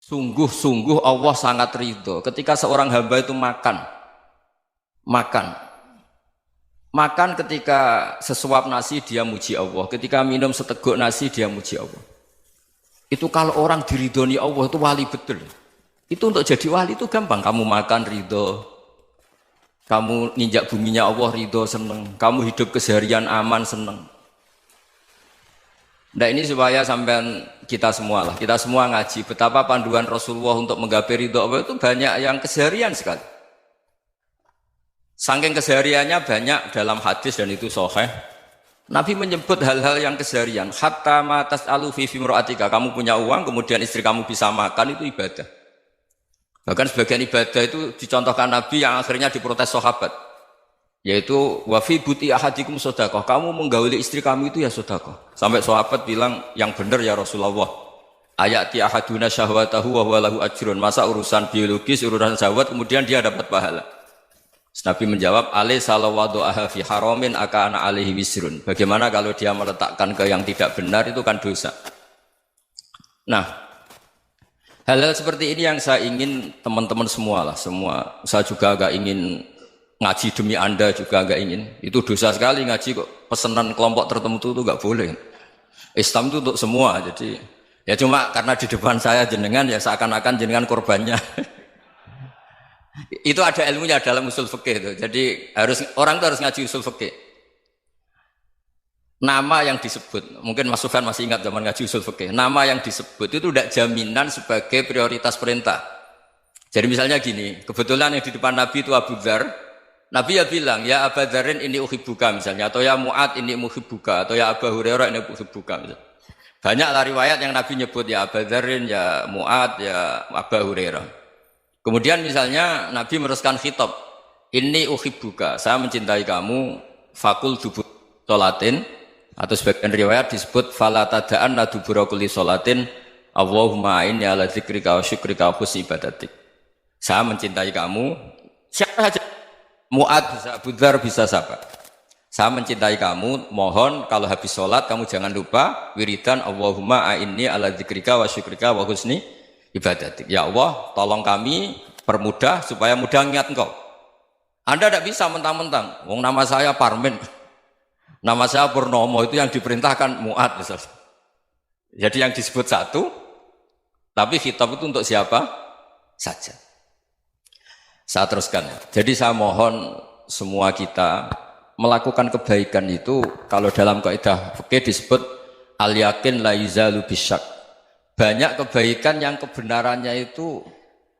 Sungguh-sungguh Allah sangat ridho ketika seorang hamba itu makan, makan ketika sesuap nasi dia muji Allah, ketika minum seteguk nasi dia muji Allah. Itu kalau orang diridhoni Allah itu wali betul. Itu untuk jadi wali itu gampang. Kamu makan ridho, kamu ninjak buminya Allah ridho seneng, kamu hidup keseharian aman seneng. Nah ini supaya sampai kita semua ngaji betapa panduan Rasulullah untuk menggapai ridho Allah itu banyak yang keseharian sekali. Saking kesehariannya banyak dalam hadis dan itu sahih. Nabi menyebut hal-hal yang keseharian. Hatta ma tas'alu fi fimra'atika. Kamu punya uang kemudian istri kamu bisa makan itu ibadah. Bahkan sebagian ibadah itu dicontohkan Nabi yang akhirnya diprotes sahabat. Yaitu wafi buti ahadikum sodakoh, kamu menggauli istri kamu itu ya sodakoh. Sampai sahabat bilang yang benar ya Rasulullah. Ayati ahaduna syahwatahu wa huwa lahu ajrun. Masa urusan biologis, urusan syahwat kemudian dia dapat pahala. Nabi menjawab, alai salawadu'aha fi haramin akana alaihi wisrun. Bagaimana kalau dia meletakkan ke yang tidak benar itu kan dosa. Nah, hal-hal seperti ini yang saya ingin teman-teman semua. Saya juga agak ingin ngaji demi Anda juga enggak ingin. Itu dosa sekali ngaji kok pesanan kelompok tertentu itu enggak boleh. Islam itu untuk semua. Jadi ya cuma karena di depan saya jenengan ya seakan-akan jenengan korbannya. Itu ada ilmunya dalam usul fikih itu. Jadi orang itu harus ngaji usul fikih. Nama yang disebut, mungkin Mas Sufyan masih ingat zaman ngaji usul fikih. Nama yang disebut itu tidak jaminan sebagai prioritas perintah. Jadi misalnya gini, kebetulan yang di depan Nabi itu Abu Dzar. Nabi ya bilang, ya Aba Dzarin ini uhibbuka misalnya, atau ya Mu'ad ini uhibbuka, atau ya Aba Hurairah ini uhibbuka misalnya. Banyaklah riwayat yang Nabi nyebut ya Aba Dzarin, ya Mu'ad, ya Aba Hurairah. Kemudian misalnya Nabi meneruskan khitab, ini uhibbuka, saya mencintai kamu, fakul dubur sholatin, atau sebagian riwayat disebut falatadaan la dubura kulli sholatin, Allahumma inni ala dzikrika wa syukrika wa husni ibadatik. Saya mencintai kamu, siapa saja. Mu'ad bisa, Abu Dzar bisa siapa? Saya mencintai kamu, mohon kalau habis sholat kamu jangan lupa wiridan Allahumma a'inni ala dzikrika wa syukrika wa husni ibadatik. Ya Allah, tolong kami permudah supaya mudah ingat engkau. Anda tidak bisa mentang-mentang, wong nama saya Parmin, nama saya Purnomo, itu yang diperintahkan Mu'ad misalnya. Jadi yang disebut satu, tapi khitab itu untuk siapa saja. Saya teruskan. Jadi saya mohon semua kita melakukan kebaikan itu kalau dalam kaidah fikih disebut al yakin la yuzalu bisyak. Banyak kebaikan yang kebenarannya itu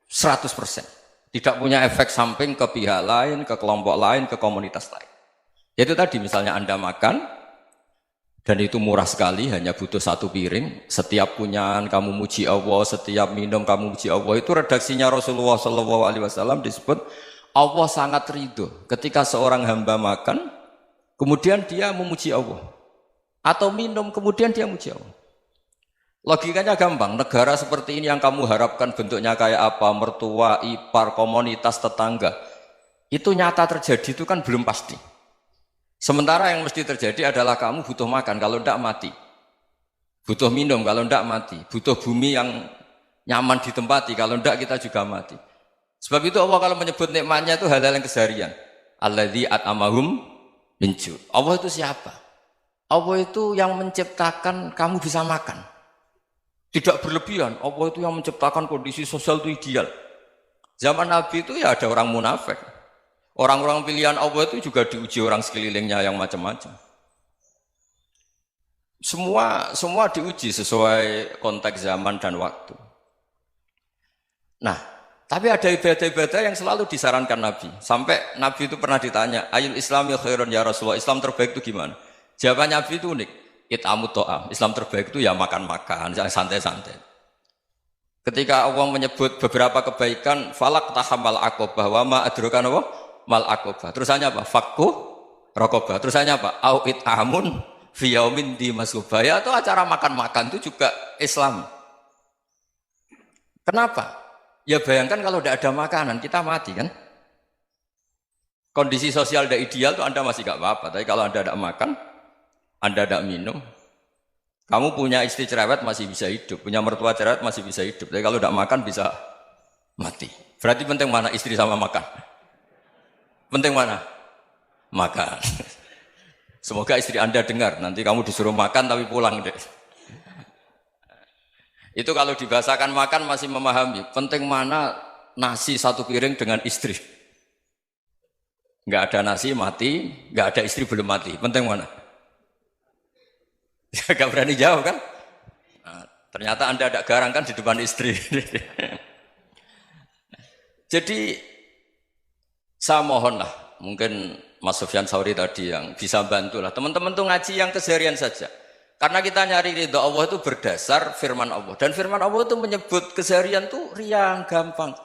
100%. Tidak punya efek samping ke pihak lain, ke kelompok lain, ke komunitas lain. Itu tadi misalnya Anda makan dan itu murah sekali, hanya butuh satu piring. Setiap punyaan kamu muji Allah, setiap minum kamu muji Allah. Itu redaksinya Rasulullah SAW disebut Allah sangat ridho ketika seorang hamba makan, kemudian dia memuji Allah. Atau minum, kemudian dia muji Allah. Logikanya gampang, negara seperti ini yang kamu harapkan bentuknya kayak apa, mertua, ipar, komunitas, tetangga. Itu nyata terjadi itu kan belum pasti. Sementara yang mesti terjadi adalah kamu butuh makan, kalau tidak mati. Butuh minum, kalau tidak mati. Butuh bumi yang nyaman ditempati, kalau tidak kita juga mati. Sebab itu Allah kalau menyebut nikmatnya itu hal-hal yang keseharian. Alladzi at'amahum min ju'. Allah itu siapa? Allah itu yang menciptakan kamu bisa makan. Tidak berlebihan. Allah itu yang menciptakan kondisi sosial itu ideal. Zaman Nabi itu ya ada orang munafik. Orang-orang pilihan Allah itu juga diuji orang sekelilingnya yang macam-macam. Semua diuji sesuai konteks zaman dan waktu. Nah, tapi ada ibadah-ibadah yang selalu disarankan Nabi. Sampai Nabi itu pernah ditanya, ayul Islam ya khairun ya Rasulullah, Islam terbaik itu gimana? Jawaban Nabi itu unik. It'amut to'am. Islam terbaik itu ya makan-makan, santai-santai. Ketika Allah menyebut beberapa kebaikan, falak tahamal aqobah wa ma adrokan apa? Mal aqobah. Terusannya apa? Fakku raqobah. Terusannya apa? Au it'amun fi yaumin di masubaya. Atau acara makan-makan itu juga Islam. Kenapa? Ya bayangkan kalau tidak ada makanan, kita mati kan? Kondisi sosial tidak ideal itu Anda masih gak apa-apa. Tapi kalau Anda tidak makan, Anda tidak minum, Kamu punya istri cerewet masih bisa hidup, punya mertua cerewet masih bisa hidup. Tapi kalau tidak makan bisa mati. Berarti penting mana istri sama makan? Penting mana? Makan. Semoga istri Anda dengar, nanti kamu disuruh makan tapi pulang deh. Itu kalau dibahasakan makan masih memahami. Penting mana nasi satu piring dengan istri. Nggak ada nasi mati, nggak ada istri belum mati. Penting mana? Gak berani jawab kan? Nah, ternyata Anda ada garang kan di depan istri. Jadi saya mohonlah, mungkin Mas Sufyan Sauri tadi yang bisa bantulah. Teman-teman tuh ngaji yang keseharian saja. Karena kita nyari ridha Allah itu berdasar firman Allah. Dan firman Allah itu menyebut keseharian tuh riang, gampang.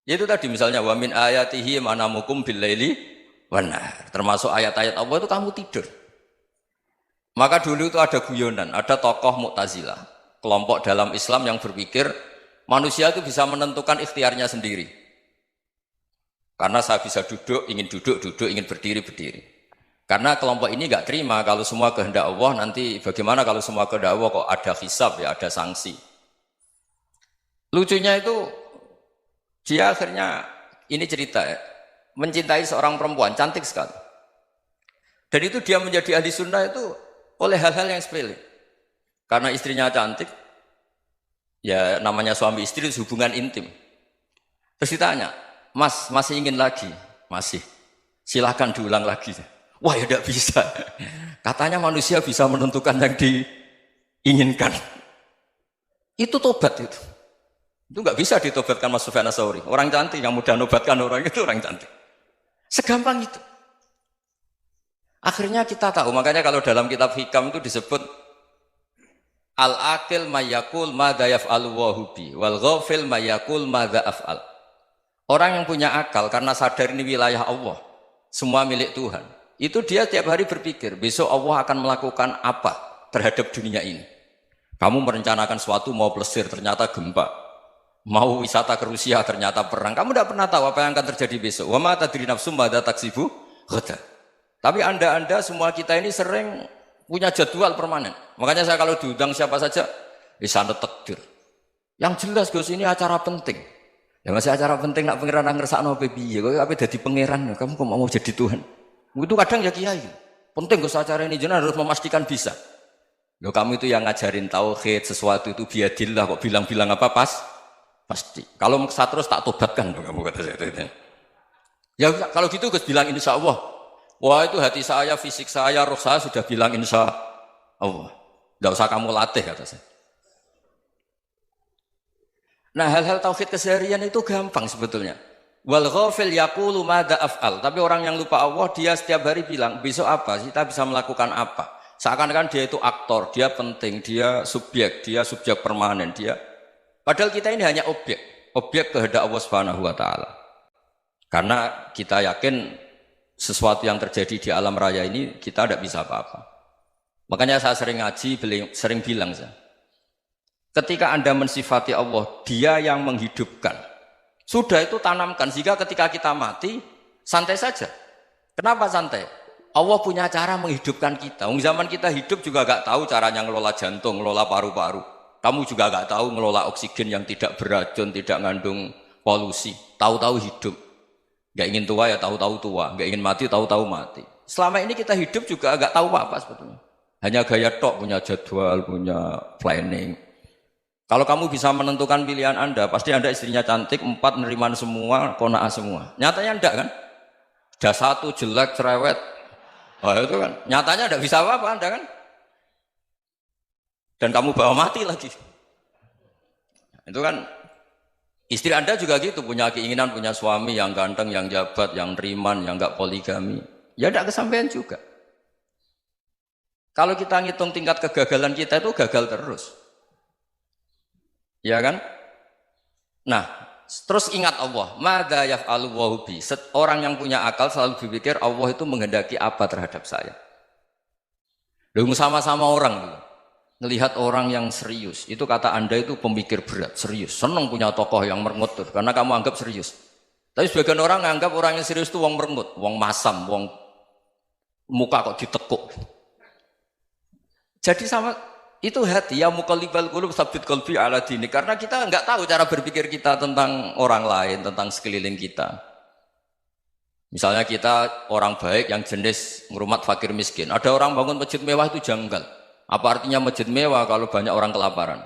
Yaitu tadi misalnya wa min ayatihi manamukum bil laili wan nahar. Termasuk ayat-ayat Allah itu kamu tidur. Maka dulu itu ada guyonan, ada tokoh Mu'tazilah, kelompok dalam Islam yang berpikir manusia itu bisa menentukan ikhtiarnya sendiri. Karena saya bisa duduk, ingin berdiri, berdiri. Karena kelompok ini nggak terima kalau semua kehendak Allah, nanti bagaimana kalau semua kehendak Allah kok ada hisab ya, ada sanksi. Lucunya itu dia akhirnya ini cerita ya, mencintai seorang perempuan cantik sekali. Dan itu dia menjadi ahli sunnah itu oleh hal-hal yang sepele. Karena istrinya cantik, ya namanya suami istri itu hubungan intim. Terus ditanya, Mas masih ingin lagi? Masih. Silahkan diulang lagi. Wah ya tidak bisa. Katanya manusia bisa menentukan yang diinginkan. Itu tobat itu. Itu nggak bisa ditobatkan Mas Sufyan Ats-Tsauri. Orang cantik yang mudah nobatkan orang itu orang cantik. Segampang itu. Akhirnya kita tahu, makanya kalau dalam kitab Hikam itu disebut al-aqil mayyakul madza yaf'alu wa hubi wal ghafil mayyakul madza af'al. Orang yang punya akal karena sadar ini wilayah Allah, semua milik Tuhan. Itu dia tiap hari berpikir, besok Allah akan melakukan apa terhadap dunia ini. Kamu merencanakan sesuatu mau plesir, ternyata gempa. Mau wisata ke Rusia, ternyata perang. Kamu tidak pernah tahu apa yang akan terjadi besok. Wa ma tadri nafsum madza taksibu ghadan. Tapi anda semua kita ini sering punya jadwal permanen. Makanya saya kalau diundang siapa saja, sana takdir. Yang jelas Gus ini acara penting. Ya masih acara penting nak pangeran ngersakno piye? Kowe ape dadi pangeran? Kamu kok mau jadi Tuhan? Itu kadang ya kiai. Penting Gus acara ini jenengan harus memastikan bisa. Loh kamu itu yang ngajarin tauhid, sesuatu itu biadillah kok bilang-bilang apa pasti. Kalau saya terus tak tobatkan kamu kata saya. Ya kalau gitu Gus bilang insya Allah. Wah itu hati saya, fisik saya, roh saya sudah bilang insya Allah. Tidak usah kamu latih kata saya. Nah hal-hal tauhid keseharian itu gampang sebetulnya. Wal ghafil yaqulu madza af'al. Tapi orang yang lupa Allah dia setiap hari bilang besok apa? Kita bisa melakukan apa? Seakan-akan dia itu aktor, dia penting, dia subjek permanen, dia. Padahal kita ini hanya objek kehendak Allah Subhanahu wa taala. Karena kita yakin sesuatu yang terjadi di alam raya ini kita tidak bisa apa-apa. Makanya saya sering ngaji, sering bilang saya, ketika Anda mensifati Allah, Dia yang menghidupkan. Sudah itu tanamkan sehingga ketika kita mati santai saja. Kenapa santai? Allah punya cara menghidupkan kita. Zaman kita hidup juga gak tahu caranya ngelola jantung, ngelola paru-paru. Kamu juga gak tahu ngelola oksigen yang tidak beracun, tidak mengandung polusi. Tahu-tahu hidup. Gak ingin tua ya tahu-tahu tua, gak ingin mati tahu-tahu mati. Selama ini kita hidup juga gak tahu apa sebetulnya. Hanya gaya tok, punya jadwal, punya planning. Kalau kamu bisa menentukan pilihan Anda, pasti Anda istrinya cantik, 4 neriman semua, kona'ah semua. Nyatanya enggak kan? Ada 1 jelek, cerewet. Oh itu kan, nyatanya enggak bisa apa-apa Anda kan? Dan kamu bawa mati lagi. Itu kan, istri Anda juga gitu, punya keinginan, punya suami yang ganteng, yang jabat, yang neriman, yang enggak poligami. Ya enggak kesampaian juga. Kalau kita ngitung tingkat kegagalan kita itu gagal terus. Ya kan? Nah, terus ingat Allah, madza yaf'alu wa bi. Orang yang punya akal selalu berpikir Allah itu menghendaki apa terhadap saya. Lalu sama-sama orang melihat orang yang serius. Itu kata Anda itu pemikir berat, serius. Senang punya tokoh yang merengut karena kamu anggap serius. Tapi sebagian orang anggap orang yang serius itu wong merengut, wong masam, wong muka kok ditekuk. Jadi sama itu hati ya muqallibal qulub tsabbit qalbi ala dini karena kita enggak tahu cara berpikir kita tentang orang lain, tentang sekeliling kita. Misalnya kita orang baik yang jenis ngrumat fakir miskin. Ada orang bangun masjid mewah itu janggal. Apa artinya masjid mewah kalau banyak orang kelaparan?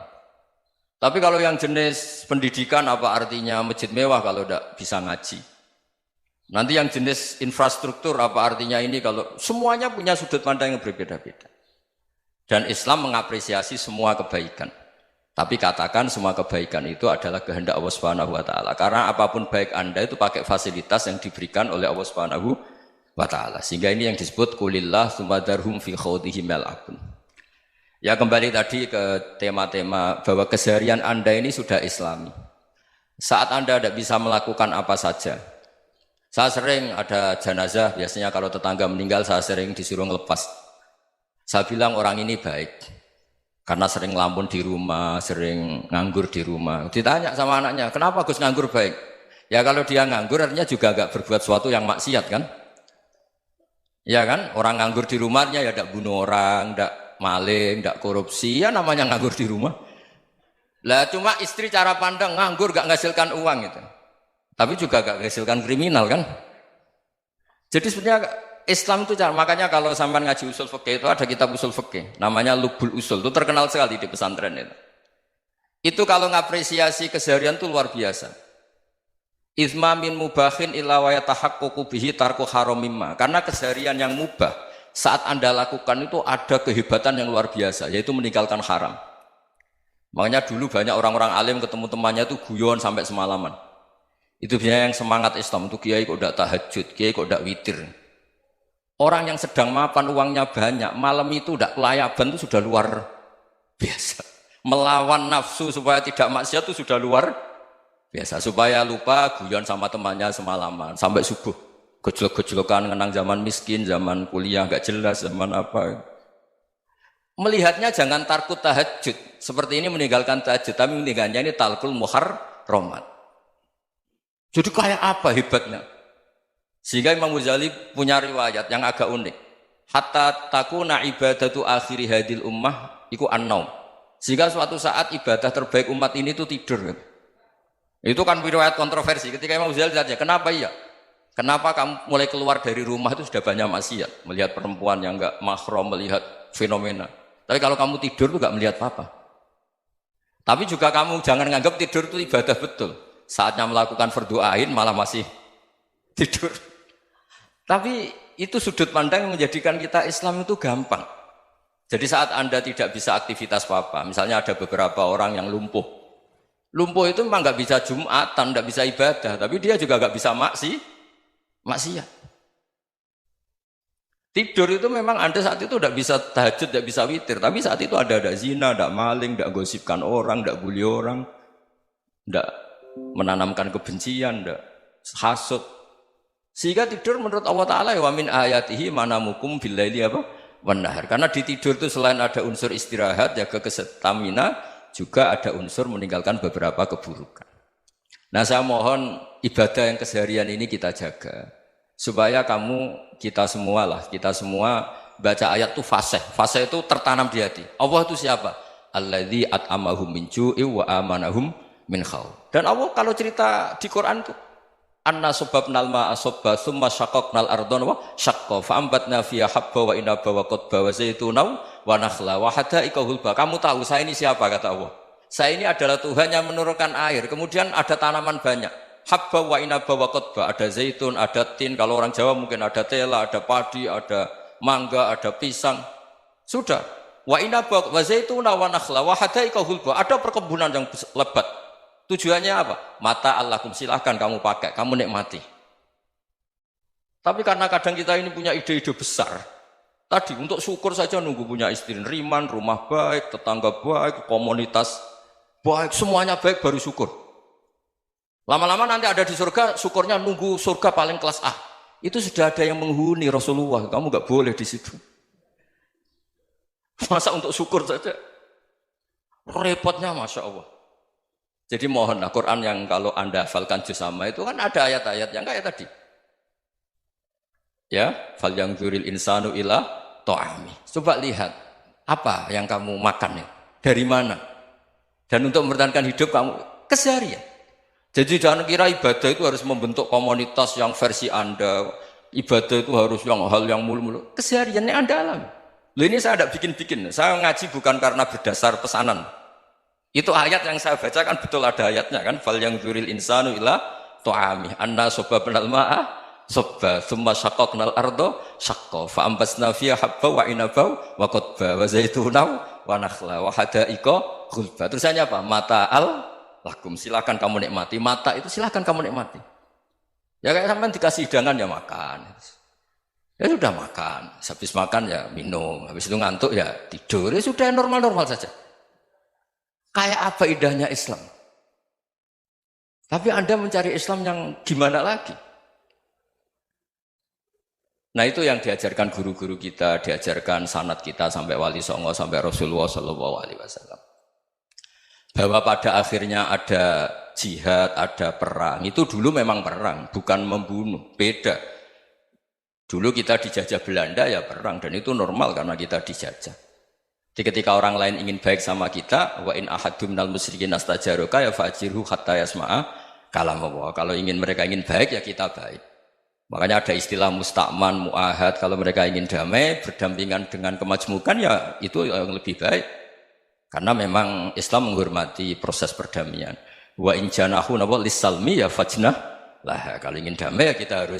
Tapi kalau yang jenis pendidikan apa artinya masjid mewah kalau tidak bisa ngaji? Nanti yang jenis infrastruktur apa artinya ini kalau semuanya punya sudut pandang yang berbeda-beda. Dan Islam mengapresiasi semua kebaikan. Tapi katakan semua kebaikan itu adalah kehendak Allah Subhanahu wa taala. Karena apapun baik Anda itu pakai fasilitas yang diberikan oleh Allah Subhanahu wa taala. Sehingga ini yang disebut kulillah sumadarhum fi khawdihim yal'abun. Ya kembali tadi ke tema-tema bahwa keseharian Anda ini sudah Islami. Saat Anda tidak bisa melakukan apa saja. Saya sering ada jenazah, biasanya kalau tetangga meninggal saya sering disuruh ngelepas. Saya bilang orang ini baik. Karena sering ngelamun di rumah, sering nganggur di rumah. Ditanya sama anaknya, kenapa Gus nganggur baik? Ya kalau dia nganggur artinya juga agak berbuat sesuatu yang maksiat kan? Ya kan? Orang nganggur di rumahnya ya tidak bunuh orang, tidak maling, tidak korupsi, ya namanya nganggur di rumah. Lah cuma istri cara pandang nganggur gak menghasilkan uang gitu. Tapi juga gak menghasilkan kriminal kan? Jadi sebenarnya Islam itu makanya kalau sampai ngaji usul fikih itu ada kitab usul fikih namanya Lubul Usul, itu terkenal sekali di pesantren itu. Itu kalau ngapresiasi keseharian itu luar biasa. Izma min mubahin illa wa yatahaqqaqu bihi tarku haramimma. Karena keseharian yang mubah saat Anda lakukan itu ada kehebatan yang luar biasa, yaitu meninggalkan haram. Makanya dulu banyak orang-orang alim ketemu temannya itu guyon sampai semalaman. Itu biasanya yang semangat Islam itu kiai kok tidak tahajud, kiai kok tidak witir. Orang yang sedang mapan uangnya banyak, malam itu tidak kelayaban itu sudah luar biasa. Melawan nafsu supaya tidak maksiat itu sudah luar biasa. Supaya lupa guyon sama temannya semalaman sampai subuh. Gejolak-gejolokan kenang zaman miskin, zaman kuliah nggak jelas, zaman apa. Melihatnya jangan tarkut tahajud. Seperti ini meninggalkan tahajud, tapi meninggalnya ini talkul muharramat. Jadi kayak apa hebatnya? Sehingga Imam Ghazali punya riwayat yang agak unik. Hatta takuna ibadatu akhiri hadil ummah iku an-naum. Sehingga suatu saat ibadah terbaik umat ini itu tidur. Itu kan riwayat kontroversi. Ketika Imam Ghazali ditanya, kenapa iya? Kenapa kamu mulai keluar dari rumah itu sudah banyak maksiat? Melihat perempuan yang enggak mahram, melihat fenomena. Tapi kalau kamu tidur itu enggak melihat apa-apa. Tapi juga kamu jangan menganggap tidur itu ibadah betul. Saatnya melakukan fardu ain malah masih tidur. Tapi itu sudut pandang yang menjadikan kita Islam itu gampang. Jadi saat Anda tidak bisa aktivitas apa-apa, misalnya ada beberapa orang yang lumpuh. Lumpuh itu memang nggak bisa Jumatan, nggak bisa ibadah, tapi dia juga nggak bisa maksiat. Tidur itu memang Anda saat itu tidak bisa tahajud, tidak bisa witir, tapi saat itu ada zina, ada maling, tidak gosipkan orang, tidak bully orang, tidak menanamkan kebencian, tidak hasud. Sehingga tidur menurut Allah Ta'ala wa min ayatihi manamukum billaili apa? Wan-nahar. Karena di tidur itu selain ada unsur istirahat, jaga kestamina, juga ada unsur meninggalkan beberapa keburukan. Nah saya mohon ibadah yang keseharian ini kita jaga. Supaya kita semua baca ayat itu fasih. Fasih itu tertanam di hati. Allah itu siapa? Alladzi at'amahum min ju'i wa amanahum min khauf. Dan Allah kalau cerita di Quran itu anna subabnal ma'a subba summa syaqaqnal ardon wa syaqqa fa'ambatna fiha habba wa inaba wa qadba wa zaituna wa nakhla wa hadaika hulba. Kamu tahu saya ini siapa kata Allah? Saya ini adalah Tuhan yang menurunkan air. Kemudian ada tanaman banyak. Habba wa inaba wa qadba, ada zaitun, ada tin, kalau orang Jawa mungkin ada tela, ada padi, ada mangga, ada pisang. Sudah. Wa inaba wa zaituna wa nakhla wa hadaika hulba. Ada perkebunan yang lebat. Tujuannya apa? Mata Allahkum, silahkan kamu pakai, kamu nikmati. Tapi karena kadang kita ini punya ide-ide besar. Tadi untuk syukur saja nunggu punya istri riman, rumah baik, tetangga baik, komunitas baik, semuanya baik baru syukur. Lama-lama nanti ada di surga, syukurnya nunggu surga paling kelas A. Itu sudah ada yang menghuni Rasulullah, kamu nggak boleh di situ. Masa untuk syukur saja? Repotnya Masya Allah. Jadi mohonlah Quran yang kalau Anda hafalkan juz sama itu kan ada ayat-ayat yang kayak tadi. Ya, fal yang dzuril insanu ila ta'ami. Coba lihat. Apa yang kamu makan ya? Dari mana? Dan untuk mempertahankan hidup kamu keseharian. Jadi jangan kira ibadah itu harus membentuk komunitas yang versi Anda. Ibadah itu harus hal yang mulu-mulu. Kesehariannya Anda alami. Loh ini saya tidak bikin-bikin. Saya ngaji bukan karena berdasar pesanan. Itu ayat yang saya baca kan betul ada ayatnya kan. Fal yang dzuril insanu ila tu'ami. Anna sobabnal ma'a sobba. Thumma syaqaqnal ardo syaqqa. Fa'ambasna fiha habba wa inabau wa qodba. Wa zaitunaw wa nakhla wa hadaika ghulba. Terusannya apa? Mata'al lakum. Silakan kamu nikmati. Mata itu silakan kamu nikmati. Ya kayak sampean dikasih hidangan ya makan. Ya sudah makan. Habis makan ya minum. Habis itu ngantuk ya tidur. Ya sudah normal-normal saja. Kayak apa indahnya Islam. Tapi Anda mencari Islam yang gimana lagi? Nah itu yang diajarkan guru-guru kita, diajarkan sanad kita sampai Wali Songo, sampai Rasulullah SAW. Bahwa pada akhirnya ada jihad, ada perang. Itu dulu memang perang, bukan membunuh. Beda. Dulu kita dijajah Belanda ya perang, dan itu normal karena kita dijajah. Jadi ketika orang lain ingin baik sama kita, wa in ahadum minal musyrikin astajaroka ya fajirhu hatta yasma'a kalam Allah. Kalau mereka ingin baik ya kita baik. Makanya ada istilah mustakman, mu'ahad. Kalau mereka ingin damai, berdampingan dengan kemajmukan ya itu yang lebih baik. Karena memang Islam menghormati proses perdamaian. Wa in janahu lis-salmi ya fajnah lah. Kalau ingin damai ya kita harus